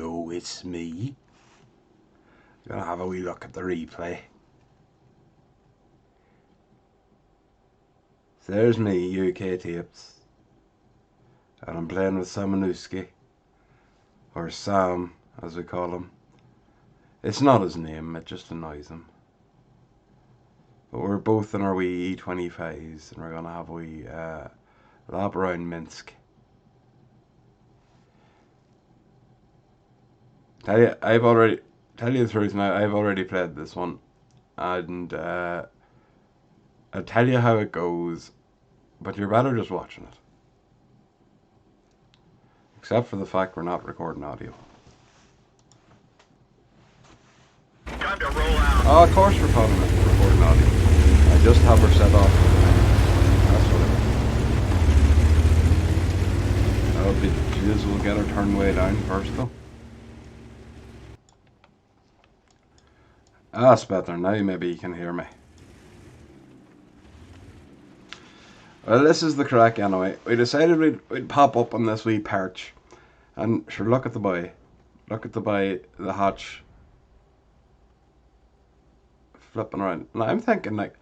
Yo, it's me. Gonna have a wee look at the replay. So there's me, UK Tapes. And I'm playing with Samanuski. Or Sam, as we call him. It's not his name, it just annoys him. But we're both in our wee E25s, and we're gonna have a wee lap around Minsk. Tell you the truth now, I've already played this one. And I'll tell you how it goes, but you're better just watching it. Except for the fact we're not recording audio. Time to roll out. Oh, of course we're recording audio. I just have her set off. That's what it is. That'll be, jeez, we'll get her turned way down first though. That's better now, maybe you can hear me. Well, this is the crack anyway. We decided we'd pop up on this wee perch. And sure, look at the boy. Look at the boy, the hatch. Flipping around. And I'm thinking, like,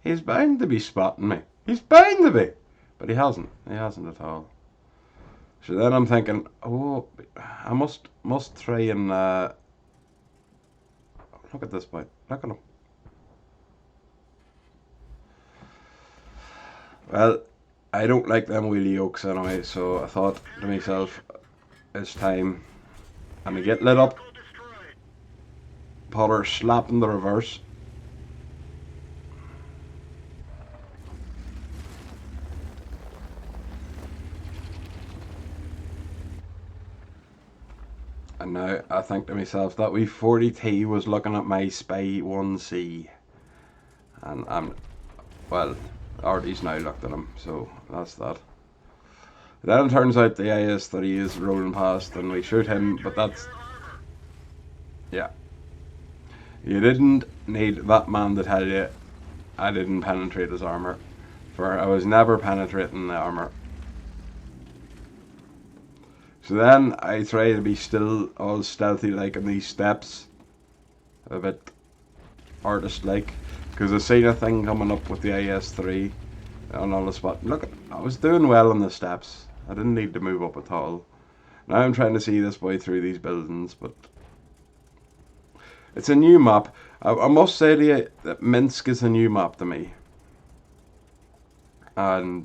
he's bound to be spotting me. He's bound to be. But he hasn't. He hasn't at all. So then I'm thinking, oh, I must try and... look at this boy. Look at him. Well, I don't like them wheelie yokes anyway, so I thought to myself, it's time. And we get lit up. Potter slapping the reverse. And now I think to myself, that wee 40T was looking at my Spy 1C. And well, Artie's now looked at him, so that's that. Then it turns out the IS-3 is rolling past and we shoot him, but that's... Yeah. You didn't need that man to tell you I didn't penetrate his armour. For I was never penetrating the armour. So then I try to be still all stealthy like in these steps. A bit artist-like. Because I seen a thing coming up with the IS-3 on all the spot. Look, I was doing well on the steps. I didn't need to move up at all. Now I'm trying to see this boy through these buildings, but... It's a new map. I must say to you that Minsk is a new map to me. And,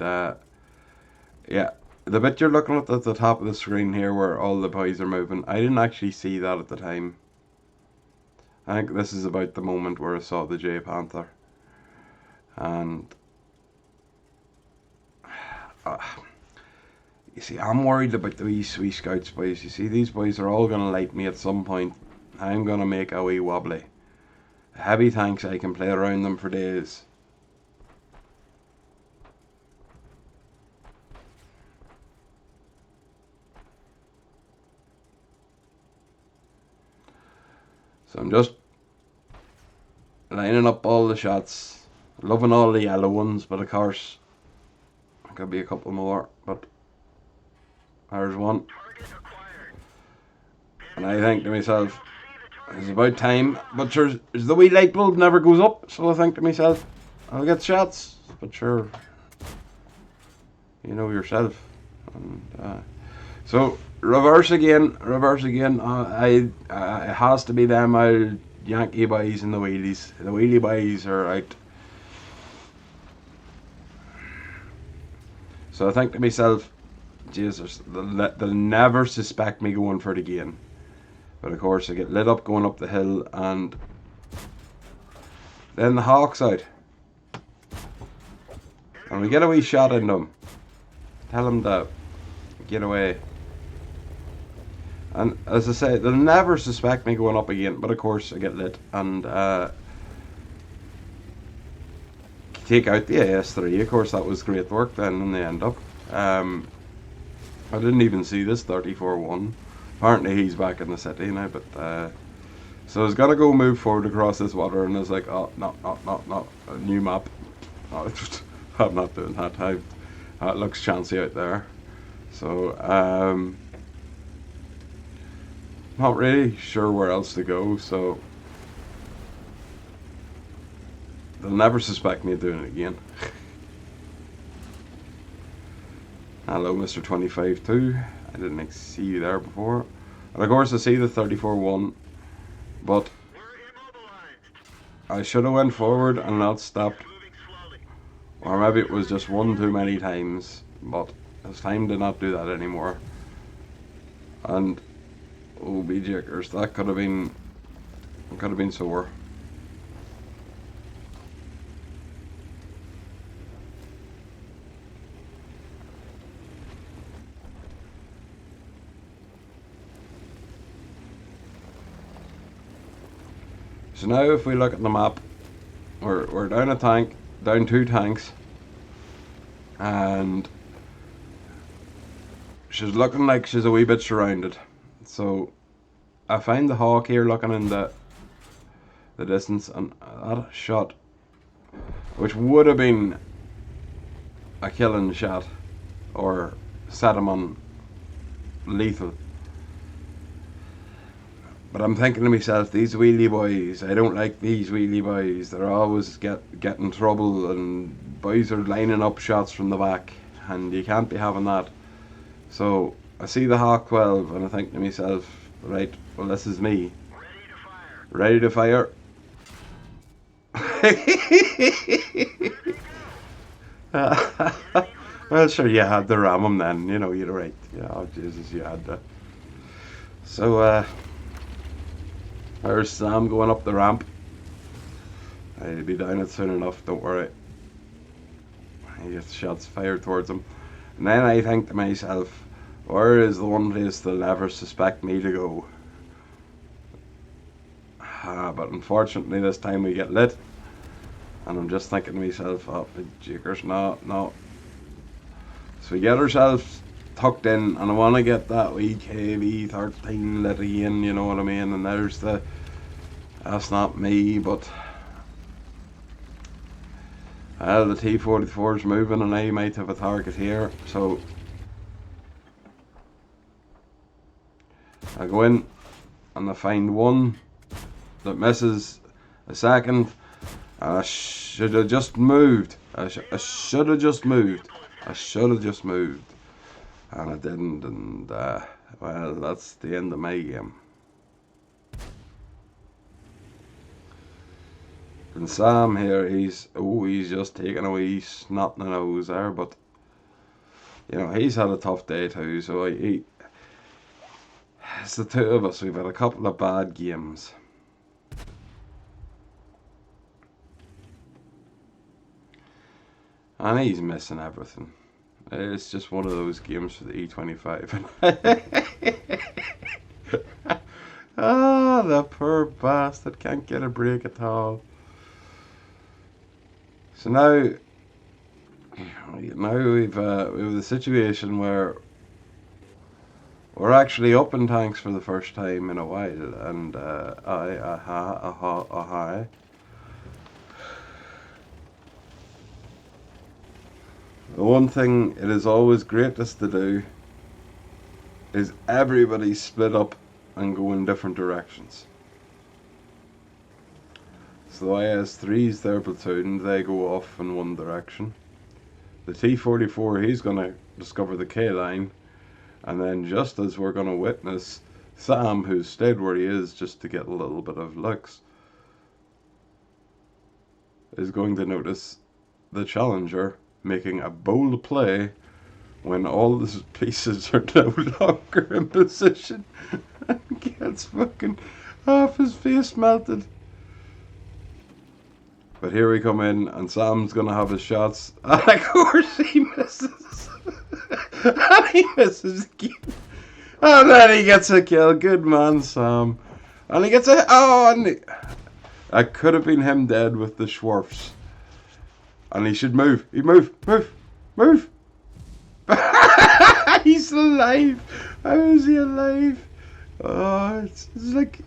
yeah. The bit you're looking at the top of the screen here where all the boys are moving, I didn't actually see that at the time. I think this is about the moment where I saw the J Panther. And... you see, I'm worried about the wee scouts boys. You see, these boys are all going to like me at some point. I'm going to make a wee wobbly. Heavy tanks, I can play around them for days. So I'm just lining up all the shots. Loving all the yellow ones, but of course, there could be a couple more, but there's one. And I think to myself, it's about time, but sure, the wee light bulb never goes up, so I think to myself, I'll get shots, but sure, you know yourself. And, so, reverse again, it has to be them old Yankee boys and the wheelies. The wheelie boys are out. So I think to myself, Jesus, they'll never suspect me going for it again. But of course I get lit up going up the hill, and then the Hawk's out. And we get a wee shot in them. Tell them to get away. And as I say, they'll never suspect me going up again, but of course I get lit and take out the IS-3. Of course that was great work then in the end up. I didn't even see this 34-1. Apparently he's back in the city now, but so I was gonna go move forward across this water, and I was like, oh, no, a new map. Oh, I'm not doing that. It looks chancy out there. So, not really sure where else to go, so they'll never suspect me of doing it again. Hello, Mr. 25-2. I didn't see you there before. And of course I see the 34-1, but I should have went forward and not stopped. Or maybe it was just one too many times, but it's time to not do that anymore. And oh, B-Jakers, that could have been sore. So now if we look at the map, we're down a tank, down 2 tanks, and she's looking like she's a wee bit surrounded. So I find the Hawk here looking in the distance, and that shot, which would have been a killing shot, or set him on lethal. But I'm thinking to myself, these wheelie boys, I don't like these wheelie boys. They're always get in trouble, and boys are lining up shots from the back, and you can't be having that. So I see the Hawk 12 and I think to myself, right, well, this is me. Ready to fire. Well, sure, you had to ram him then, you know, you're right. Yeah, oh Jesus, you had to. So, there's Sam going up the ramp. He'll be down it soon enough, don't worry. He gets shots fired towards him. And then I think to myself, where is the one place they'll never suspect me to go? But unfortunately this time we get lit. And I'm just thinking to myself, oh, Jakers, no. So we get ourselves tucked in, and I want to get that wee KV-13 lit again, you know what I mean? And there's that's not me, but the T-44's moving and I might have a target here, so I go in and I find one that misses a second, and I should have just moved. I should have just moved, and I didn't, and well, that's the end of my game. And Sam here, he's just taking a wee snot in the nose there, but you know, he's had a tough day too, so it's the two of us. We've had a couple of bad games. And he's missing everything. It's just one of those games for the E25. Ah, the poor bastard can't get a break at all. So now we've the situation where we're actually up in tanks for the first time in a while, and the one thing it is always greatest to do is everybody split up and go in different directions. So the IS-3's their platoon, they go off in one direction. The T-44, he's going to discover the K-line, and then just as we're going to witness Sam, who's stayed where he is just to get a little bit of looks, is going to notice the Challenger making a bold play when all the pieces are no longer in position, and gets fucking half his face melted. But here we come in, and Sam's gonna have his shots, and of course he misses. And he misses again. And then he gets a kill. Good man, Sam. And he gets a... Oh, and that could have been him dead with the Schwarfs. And he should move. He move. He's alive. How is he alive? Oh, it's like...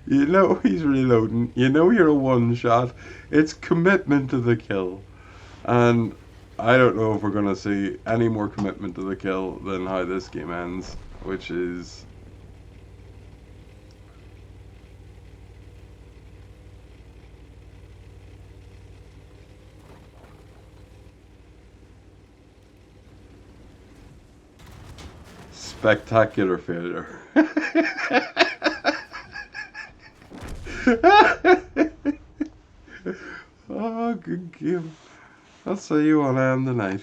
You know he's reloading. You know you're a one shot. It's commitment to the kill. And I don't know if we're going to see any more commitment to the kill than how this game ends, which is Spectacular failure. Oh, good game. That's how you want to end the night.